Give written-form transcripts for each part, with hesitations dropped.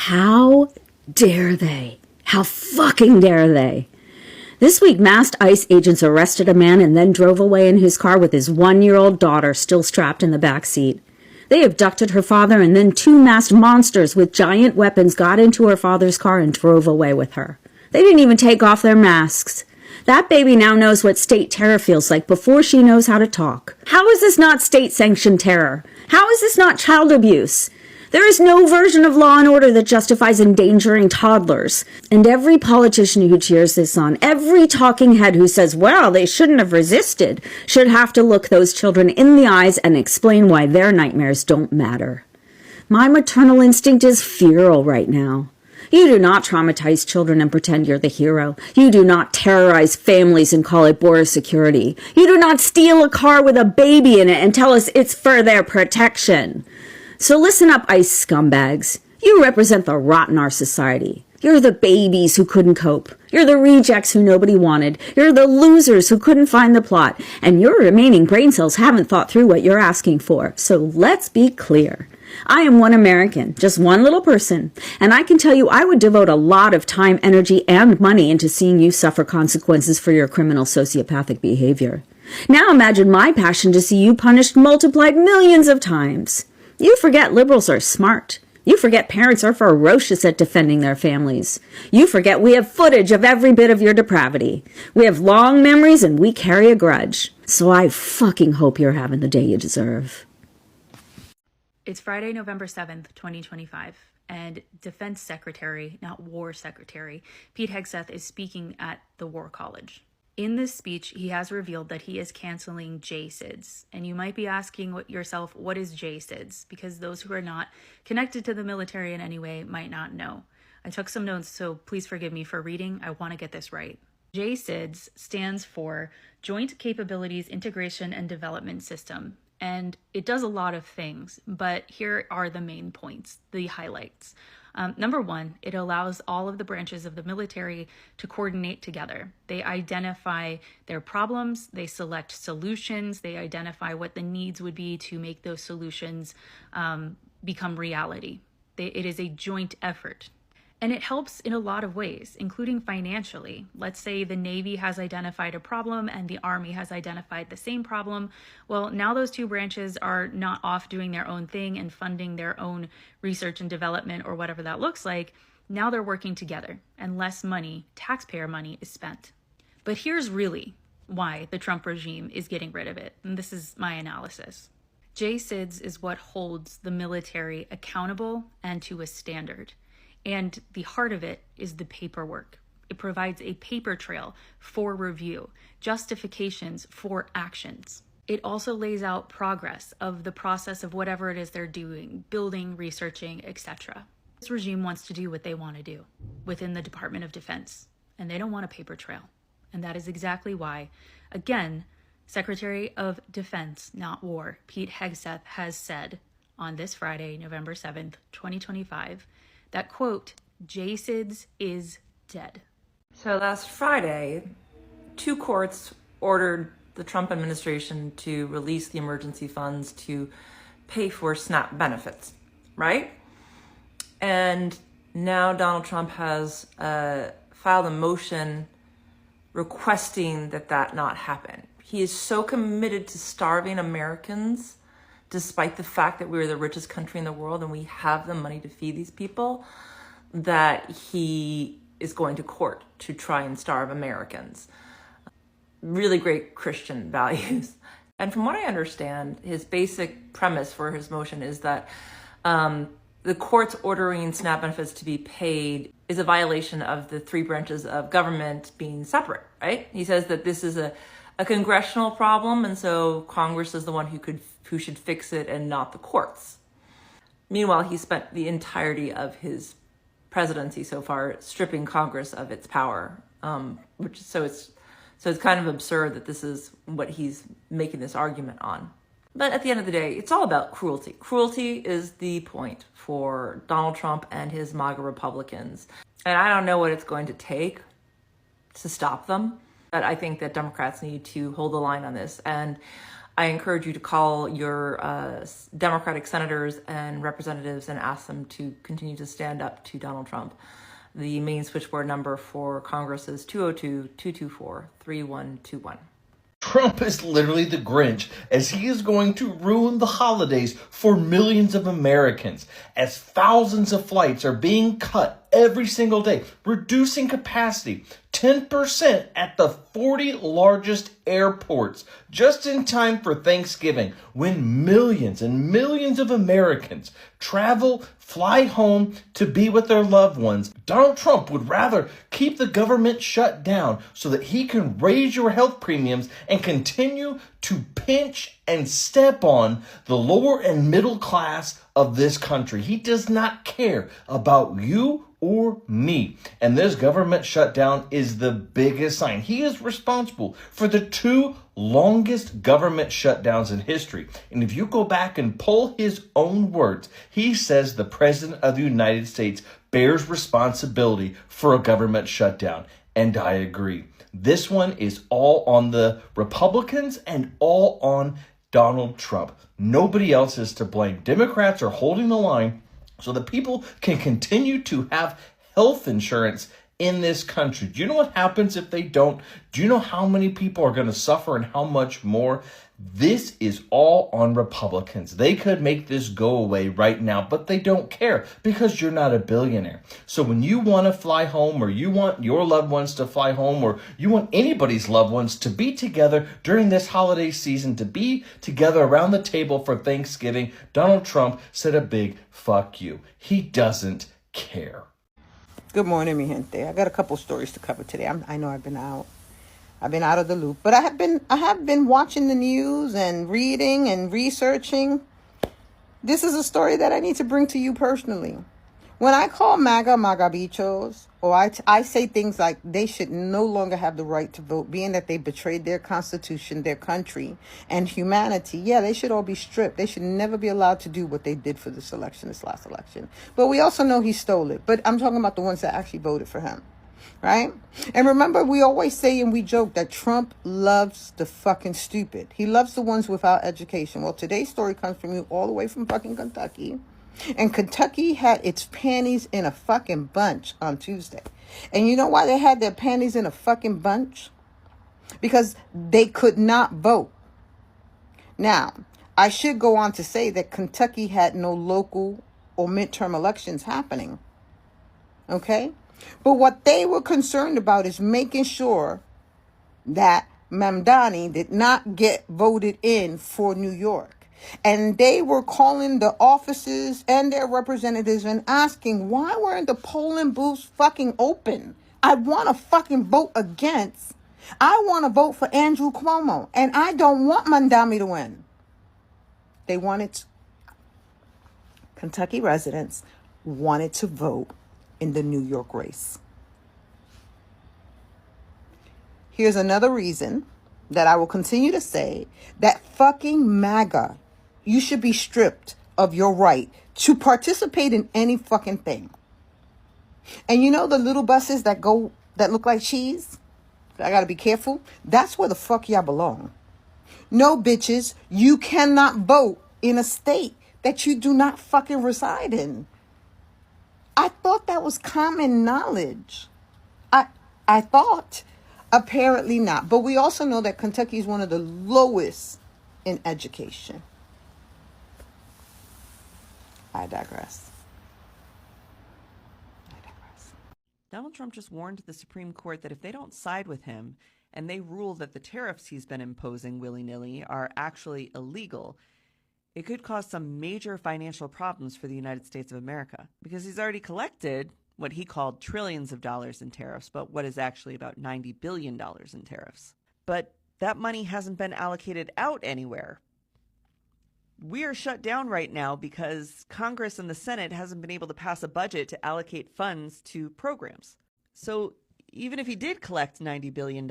How dare they? How fucking dare they? This week, masked ICE agents arrested a man and then drove away in his car with his 1-year-old daughter still strapped in the back seat. They abducted her father, and then two masked monsters with giant weapons got into her father's car and drove away with her. They didn't even take off their masks. That baby now knows what state terror feels like before she knows how to talk. How is this not state-sanctioned terror? How is this not child abuse? There is no version of law and order that justifies endangering toddlers. And every politician who cheers this on, every talking head who says, well, they shouldn't have resisted, should have to look those children in the eyes and explain why their nightmares don't matter. My maternal instinct is feral right now. You do not traumatize children and pretend you're the hero. You do not terrorize families and call it border security. You do not steal a car with a baby in it and tell us it's for their protection. So listen up, ICE scumbags. You represent the rot in our society. You're the babies who couldn't cope. You're the rejects who nobody wanted. You're the losers who couldn't find the plot. And your remaining brain cells haven't thought through what you're asking for. So let's be clear. I am one American, just one little person, and I can tell you I would devote a lot of time, energy, and money into seeing you suffer consequences for your criminal sociopathic behavior. Now imagine my passion to see you punished multiplied millions of times. You forget liberals are smart. You forget parents are ferocious at defending their families. You forget we have footage of every bit of your depravity. We have long memories and we carry a grudge. So I fucking hope you're having the day you deserve. It's Friday, November 7th, 2025, and Defense Secretary, not War Secretary, Pete Hegseth is speaking at the War College. In this speech, he has revealed that he is canceling JSIDs. And you might be asking yourself, what is JSIDs? Because those who are not connected to the military in any way might not know. I took some notes, so please forgive me for reading. I want to get this right. JSIDs stands for Joint Capabilities Integration and Development System. And it does a lot of things, but here are the main points, the highlights. Number one, it allows all of the branches of the military to coordinate together. They identify their problems, they select solutions, they identify what the needs would be to make those solutions become reality. It is a joint effort. And it helps in a lot of ways, including financially. Let's say the Navy has identified a problem and the Army has identified the same problem. Well, now those two branches are not off doing their own thing and funding their own research and development or whatever that looks like. Now they're working together and less money, taxpayer money, is spent. But here's really why the Trump regime is getting rid of it. And this is my analysis. JSIDS is what holds the military accountable and to a standard. And the heart of it is the paperwork. It provides a paper trail for review, justifications for actions. It also lays out progress of the process of whatever it is they're doing, building, researching, etc. This regime wants to do what they want to do within the Department of Defense, and they don't want a paper trail. And that is exactly why, again, Secretary of Defense, not War, Pete Hegseth has said on this Friday, November 7th, 2025, that, quote, JSIDS is dead. So last Friday, two courts ordered the Trump administration to release the emergency funds to pay for SNAP benefits, right? And now Donald Trump has filed a motion requesting that not happen. He is so committed to starving Americans, despite the fact that we're the richest country in the world and we have the money to feed these people, that he is going to court to try and starve Americans. Really great Christian values. And from what I understand, his basic premise for his motion is that the court's ordering SNAP benefits to be paid is a violation of the three branches of government being separate, right? He says that this is a congressional problem, and so Congress is the one who should fix it and not the courts. Meanwhile, he spent the entirety of his presidency so far stripping Congress of its power, so it's kind of absurd that this is what he's making this argument on. But at the end of the day, it's all about cruelty. Cruelty is the point for Donald Trump and his MAGA Republicans. And I don't know what it's going to take to stop them. But I think that Democrats need to hold the line on this. And I encourage you to call your Democratic senators and representatives and ask them to continue to stand up to Donald Trump. The main switchboard number for Congress is 202-224-3121. Trump is literally the Grinch, as he is going to ruin the holidays for millions of Americans, as thousands of flights are being cut every single day, reducing capacity 10% at the 40 largest airports, just in time for Thanksgiving, when millions and millions of Americans fly home to be with their loved ones. Donald Trump would rather keep the government shut down so that he can raise your health premiums and continue to pinch and step on the lower and middle class of this country. He does not care about you or me. And this government shutdown is the biggest sign. He is responsible for the two longest government shutdowns in history. And if you go back and pull his own words, he says the President of the United States bears responsibility for a government shutdown. And I agree. This one is all on the Republicans and all on Donald Trump. Nobody else is to blame. Democrats are holding the line so that people can continue to have health insurance in this country. Do you know what happens if they don't? Do you know how many people are going to suffer and how much more? This is all on Republicans. They could make this go away right now, but they don't care because you're not a billionaire. So when you want to fly home, or you want your loved ones to fly home, or you want anybody's loved ones to be together during this holiday season, to be together around the table for Thanksgiving, Donald Trump said a big fuck you. He doesn't care. Good morning, mi gente. I got a couple stories to cover today. I know I've been out of the loop, but I have been watching the news and reading and researching. This is a story that I need to bring to you personally. When I call MAGA bichos, or I say things like they should no longer have the right to vote, being that they betrayed their constitution, their country, and humanity. Yeah, they should all be stripped. They should never be allowed to do what they did for this last election. But we also know he stole it. But I'm talking about the ones that actually voted for him. Right? And remember, we always say and we joke that Trump loves the fucking stupid. He loves the ones without education. Well, today's story comes from you all the way from fucking Kentucky. And Kentucky had its panties in a fucking bunch on Tuesday. And you know why they had their panties in a fucking bunch? Because they could not vote. Now, I should go on to say that Kentucky had no local or midterm elections happening. Okay? But what they were concerned about is making sure that Mamdani did not get voted in for New York. And they were calling the offices and their representatives and asking, why weren't the polling booths fucking open? I want to fucking vote against. I want to vote for Andrew Cuomo. And I don't want Mamdani to win. They wanted, Kentucky residents wanted to vote in the New York race. Here's another reason that I will continue to say that fucking MAGA, you should be stripped of your right to participate in any fucking thing. And you know the little buses that look like cheese? I gotta be careful. That's where the fuck y'all belong. No, bitches, you cannot vote in a state that you do not fucking reside in. I thought that was common knowledge. I thought. Apparently not. But we also know that Kentucky is one of the lowest in education. I digress. Donald Trump just warned the Supreme Court that if they don't side with him and they rule that the tariffs he's been imposing willy-nilly are actually illegal, it could cause some major financial problems for the United States of America, because he's already collected what he called trillions of dollars in tariffs, but what is actually about $90 billion in tariffs. But that money hasn't been allocated out anywhere. We are shut down right now because Congress and the Senate hasn't been able to pass a budget to allocate funds to programs. So even if he did collect $90 billion,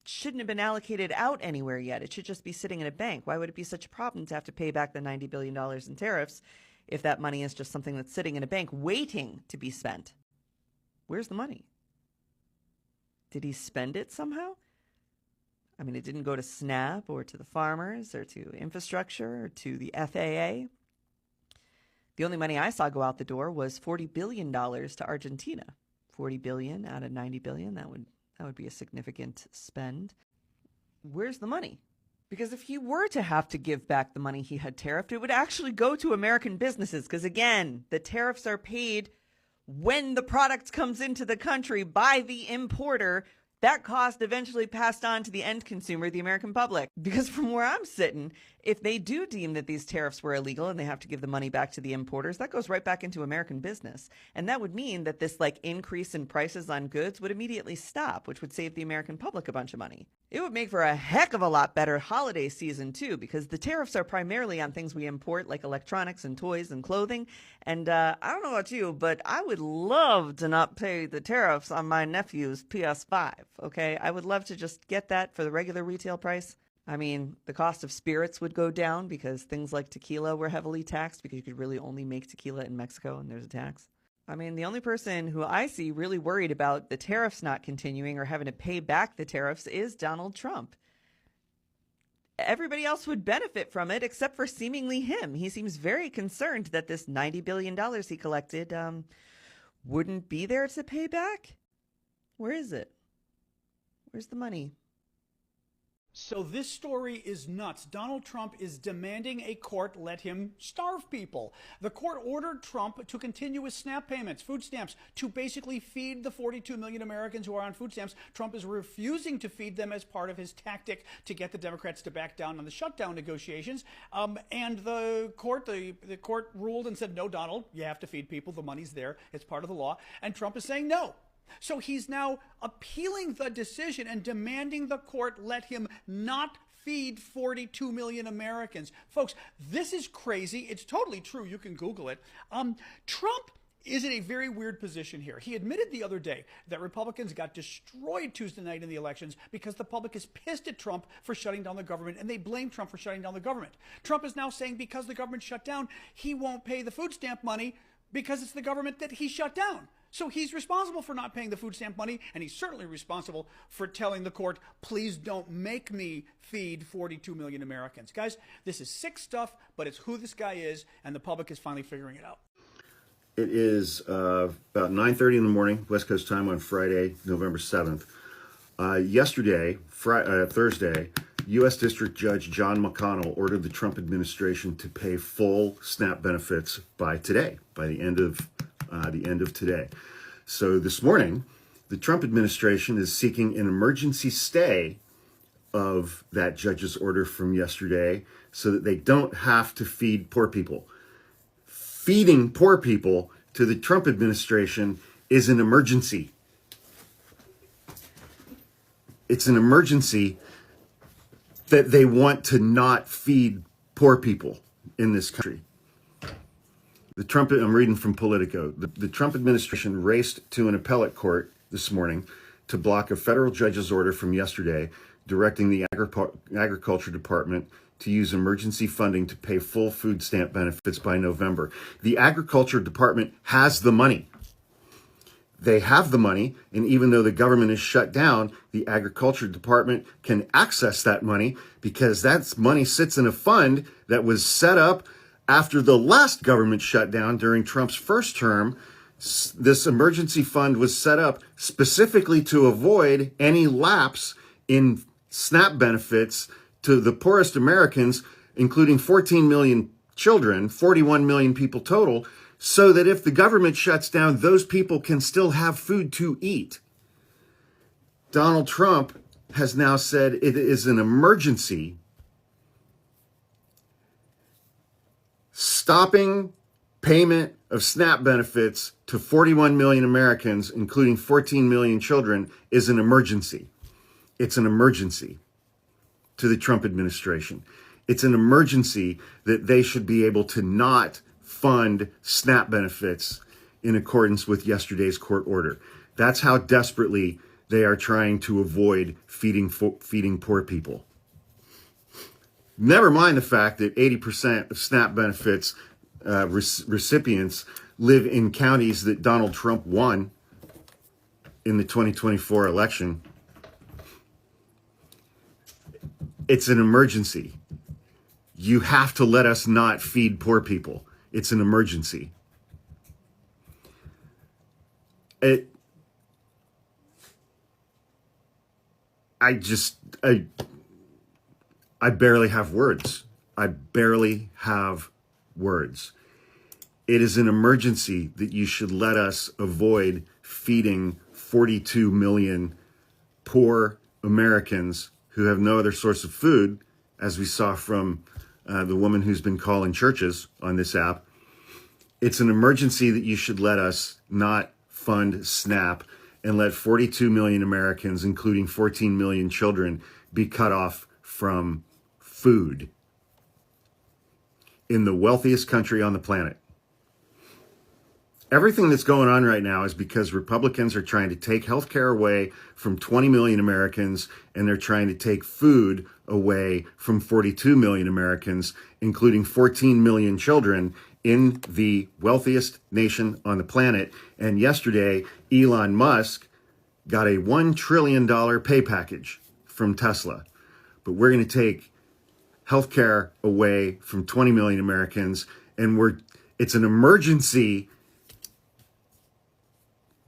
shouldn't have been allocated out anywhere yet. It should just be sitting in a bank. Why would it be such a problem to have to pay back the $90 billion in tariffs if that money is just something that's sitting in a bank waiting to be spent? Where's the money? Did he spend it somehow? I mean, it didn't go to SNAP or to the farmers or to infrastructure or to the FAA. The only money I saw go out the door was $40 billion to Argentina. $40 billion out of $90 billion, that would be a significant spend. Where's the money? Because if he were to have to give back the money he had tariffed, it would actually go to American businesses. Because again, the tariffs are paid when the product comes into the country by the importer. That cost eventually passed on to the end consumer, the American public. Because from where I'm sitting, if they do deem that these tariffs were illegal and they have to give the money back to the importers, that goes right back into American business. And that would mean that this increase in prices on goods would immediately stop, which would save the American public a bunch of money. It would make for a heck of a lot better holiday season too, because the tariffs are primarily on things we import, like electronics and toys and clothing. And I don't know about you, but I would love to not pay the tariffs on my nephew's PS5, okay? I would love to just get that for the regular retail price. I mean, the cost of spirits would go down because things like tequila were heavily taxed because you could really only make tequila in Mexico and there's a tax. I mean, the only person who I see really worried about the tariffs not continuing or having to pay back the tariffs is Donald Trump. Everybody else would benefit from it except for seemingly him. He seems very concerned that this $90 billion he collected wouldn't be there to pay back. Where is it? Where's the money? So this story is nuts. Donald Trump is demanding a court let him starve people. The court ordered Trump to continue with SNAP payments, food stamps, to basically feed the 42 million Americans who are on food stamps. Trump is refusing to feed them as part of his tactic to get the Democrats to back down on the shutdown negotiations. And the court ruled and said, no, Donald, you have to feed people. The money's there. It's part of the law. And Trump is saying no. So he's now appealing the decision and demanding the court let him not feed 42 million Americans. Folks, this is crazy. It's totally true. You can Google it. Trump is in a very weird position here. He admitted the other day that Republicans got destroyed Tuesday night in the elections because the public is pissed at Trump for shutting down the government, and they blame Trump for shutting down the government. Trump is now saying because the government shut down, he won't pay the food stamp money because it's the government that he shut down. So he's responsible for not paying the food stamp money, and he's certainly responsible for telling the court, please don't make me feed 42 million Americans. Guys, this is sick stuff, but it's who this guy is, and the public is finally figuring it out. It is about 9:30 in the morning, West Coast time on Friday, November 7th. Yesterday, Thursday, U.S. District Judge John McConnell ordered the Trump administration to pay full SNAP benefits by today, by the end of today. So this morning, the Trump administration is seeking an emergency stay of that judge's order from yesterday so that they don't have to feed poor people. Feeding poor people to the Trump administration is an emergency. It's an emergency that they want to not feed poor people in this country. I'm reading from Politico. The Trump administration raced to an appellate court this morning to block a federal judge's order from yesterday directing the Agriculture Department to use emergency funding to pay full food stamp benefits by November. The Agriculture Department has the money. They have the money, and even though the government is shut down, the Agriculture Department can access that money because that money sits in a fund that was set up after the last government shutdown during Trump's first term. This emergency fund was set up specifically to avoid any lapse in SNAP benefits to the poorest Americans, including 14 million children, 41 million people total, so that if the government shuts down, those people can still have food to eat. Donald Trump has now said it is an emergency. Stopping payment of SNAP benefits to 41 million Americans, including 14 million children, is an emergency. It's an emergency to the Trump administration. It's an emergency that they should be able to not fund SNAP benefits in accordance with yesterday's court order. That's how desperately they are trying to avoid feeding poor people. Never mind the fact that 80% of SNAP benefits recipients live in counties that Donald Trump won in the 2024 election. It's an emergency. You have to let us not feed poor people. It's an emergency. I barely have words. I barely have words. It is an emergency that you should let us avoid feeding 42 million poor Americans who have no other source of food, as we saw from the woman who's been calling churches on this app. It's an emergency that you should let us not fund SNAP and let 42 million Americans, including 14 million children, be cut off from food in the wealthiest country on the planet. Everything that's going on right now is because Republicans are trying to take healthcare away from 20 million Americans, and they're trying to take food away from 42 million Americans, including 14 million children in the wealthiest nation on the planet. And yesterday, Elon Musk got a $1 trillion pay package from Tesla. But we're going to take healthcare away from 20 million Americans, and it's an emergency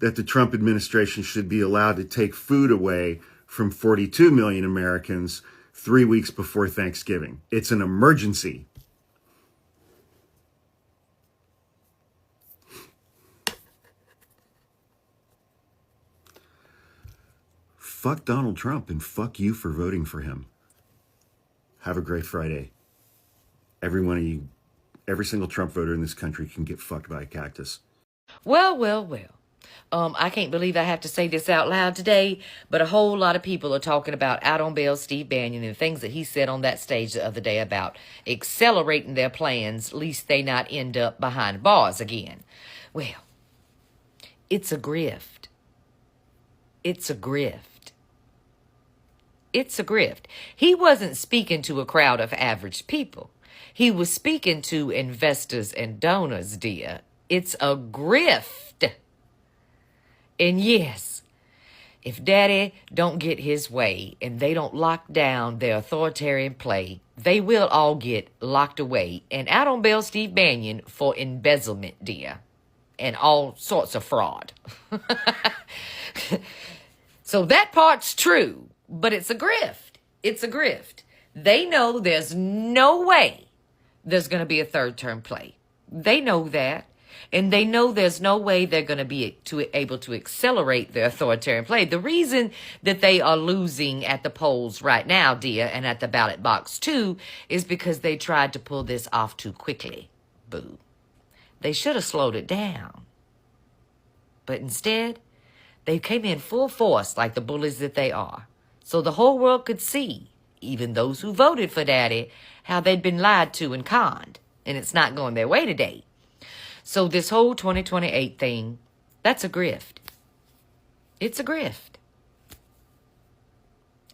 that the Trump administration should be allowed to take food away from 42 million Americans 3 weeks before Thanksgiving. It's an emergency. Fuck Donald Trump and fuck you for voting for him. Have a great Friday. Every one of you, every single Trump voter in this country can get fucked by a cactus. Well. I can't believe I have to say this out loud today, but a whole lot of people are talking about out on bail Steve Bannon and things that he said on that stage the other day about accelerating their plans, lest they not end up behind bars again. Well, it's a grift. It's a grift. It's a grift. He wasn't speaking to a crowd of average people. He was speaking to investors and donors, dear. It's a grift. And yes, if Daddy don't get his way and they don't lock down their authoritarian play, they will all get locked away and out on bail Steve Bannon for embezzlement, dear, and all sorts of fraud. So that part's true, but it's a grift. It's a grift. They know there's no way there's going to be a third term play. They know that. And they know there's no way they're going to be able to accelerate their authoritarian play. The reason that they are losing at the polls right now, dear, and at the ballot box too, is because they tried to pull this off too quickly. Boo. They should have slowed it down. But instead, they came in full force like the bullies that they are. So the whole world could see, even those who voted for Daddy, how they'd been lied to and conned. And it's not going their way today. So this whole 2028 thing, that's a grift. It's a grift.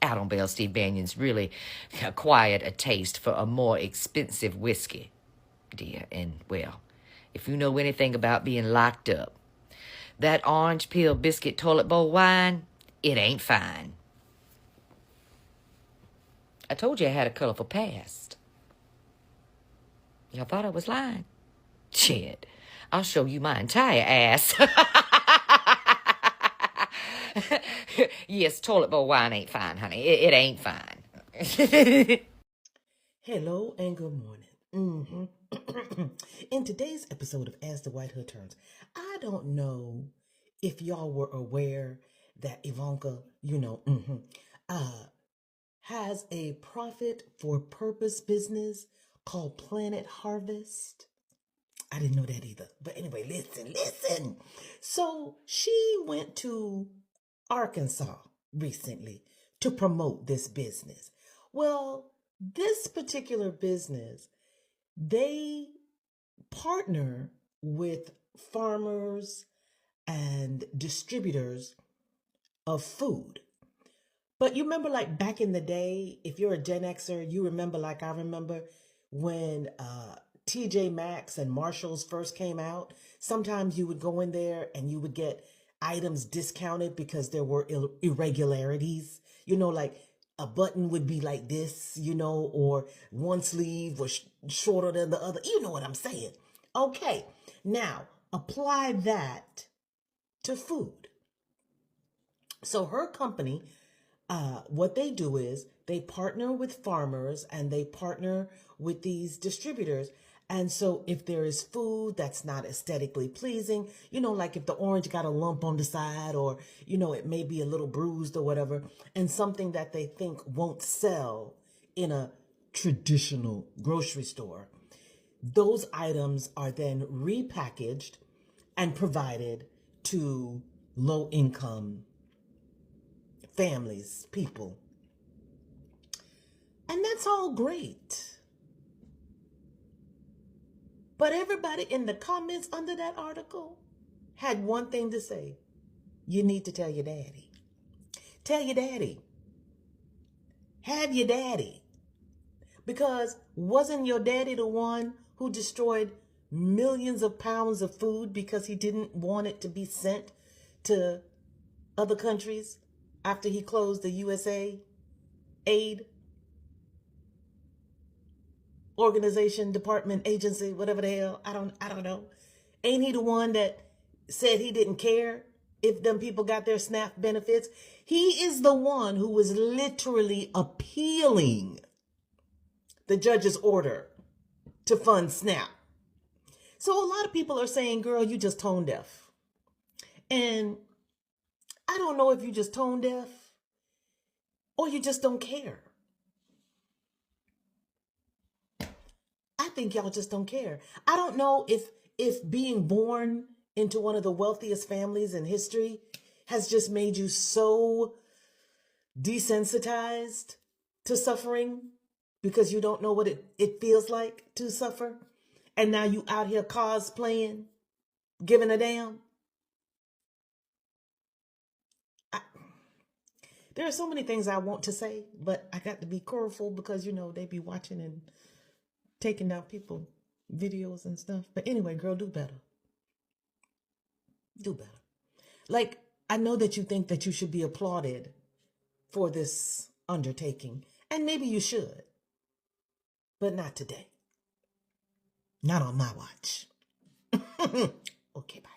Out on bail Steve Bannon's really acquired a taste for a more expensive whiskey, dear. And, well, if you know anything about being locked up, that orange peel biscuit toilet bowl wine, it ain't fine. I told you I had a colorful past. Y'all thought I was lying? Shit. I'll show you my entire ass. Yes, toilet bowl wine ain't fine, honey. It ain't fine. Hello and good morning. In today's episode of As the White Hood Turns, I don't know if y'all were aware that Ivanka, has a profit for purpose business called Planet Harvest. I didn't know that either. But anyway, listen. So she went to Arkansas recently to promote this business. Well, this particular business, they partner with farmers and distributors of food. But you remember, like back in the day, if you're a Gen Xer, you remember, like I remember when TJ Maxx and Marshalls first came out. Sometimes you would go in there and you would get items discounted because there were irregularities. Like a button would be like this, or one sleeve was shorter than the other. You know what I'm saying? Okay, now apply that to food. So her company, what they do is they partner with farmers and they partner with these distributors. And so if there is food that's not aesthetically pleasing, like if the orange got a lump on the side, or, it may be a little bruised or whatever, and something that they think won't sell in a traditional grocery store, those items are then repackaged and provided to low income families, people. And that's all great. But everybody in the comments under that article had one thing to say. You need to tell your daddy. Tell your daddy. Have your daddy. Because wasn't your daddy the one who destroyed millions of pounds of food because he didn't want it to be sent to other countries after he closed the USA aid organization, department, agency, whatever the hell? I don't know. Ain't he the one that said he didn't care if them people got their SNAP benefits? He is the one who was literally appealing the judge's order to fund SNAP. So a lot of people are saying, girl, you just tone deaf. And I don't know if you just tone deaf or you just don't care. I think y'all just don't care. I don't know if being born into one of the wealthiest families in history has just made you so desensitized to suffering because you don't know what it feels like to suffer. And now you out here cosplaying, giving a damn. There are so many things I want to say, but I got to be careful because, they be watching and taking down people videos and stuff. But anyway, girl, do better. Do better. Like, I know that you think that you should be applauded for this undertaking, and maybe you should, but not today. Not on my watch. Okay, bye.